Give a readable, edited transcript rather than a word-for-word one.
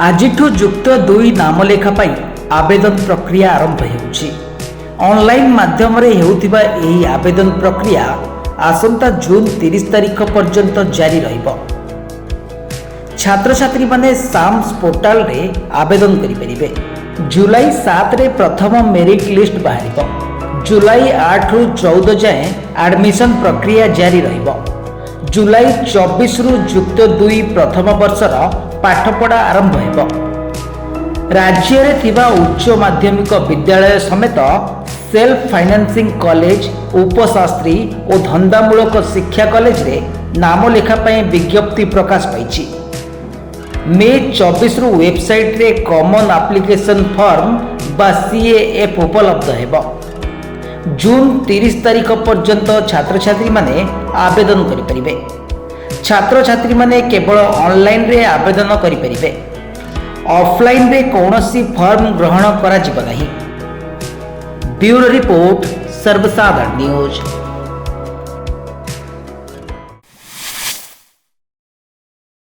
ଆଜିଠୁ ଯୁକ୍ତ 2 ନାମଲେଖା ପାଇଁ ଆବେଦନ ପ୍ରକ୍ରିୟା ଆରମ୍ଭ ହେଉଛି। ଅନଲାଇନ୍ ମାଧ୍ୟମରେ ହେଉଥିବା ଏହି ଆବେଦନ ପ୍ରକ୍ରିୟା ଆସନ୍ତା ଜୁନ୍ 30 ତାରିଖ ପର୍ଯ୍ୟନ୍ତ ଜାରି ରହିବ। ଛାତ୍ରଛାତ୍ରୀମାନେ ସାମ୍ସ ପୋର୍ଟାଲରେ ଆବେଦନ କରିପାରିବେ। ଜୁଲାଇ 7ରେ ପ୍ରଥମ ମେରିଟ୍ ଲିଷ୍ଟ ବାହାରିବ। ଜୁଲାଇ 8ରୁ 14 ଯାଏଁ ଆଡମିସନ ପ୍ରକ୍ରିୟା ଜାରି ରହିବ। ଜୁଲାଇ 24ରୁ ଯୁକ୍ତ 2 ପ୍ରଥମ ବର୍ଷର ପାଠପଢ଼ା ଆରମ୍ଭ ହେବ। ରାଜ୍ୟରେ ଥିବା ଉଚ୍ଚ ମାଧ୍ୟମିକ ବିଦ୍ୟାଳୟ ସମେତ ସେଲ୍ଫ ଫାଇନାନ୍ସିଂ କଲେଜ, ଉପଶାସ୍ତ୍ରୀ ଓ ଧନ୍ଦାମୂଳକ ଶିକ୍ଷା କଲେଜରେ ନାମଲେଖା ପାଇଁ ବିଜ୍ଞପ୍ତି ପ୍ରକାଶ ପାଇଛି। ମେ 24ରୁ ୱେବସାଇଟରେ କମନ ଆପ୍ଲିକେସନ ଫର୍ମ ବା CAF ଉପଲବ୍ଧ ହେବ। ଜୁନ୍ 30 ତାରିଖ ପର୍ଯ୍ୟନ୍ତ ଛାତ୍ରଛାତ୍ରୀମାନେ ଆବେଦନ କରିପାରିବେ। ଛାତ୍ରଛାତ୍ରୀମାନେ କେବଳ ଅନଲାଇନରେ ଆବେଦନ କରିପାରିବେ। ଅଫଲାଇନରେ କୌଣସି ଫର୍ମ ଗ୍ରହଣ କରାଯିବ ନାହିଁ। ବ୍ୟୁରୋ ରିପୋର୍ଟ, ସର୍ବସାଧାରଣ ନ୍ୟୁଜ।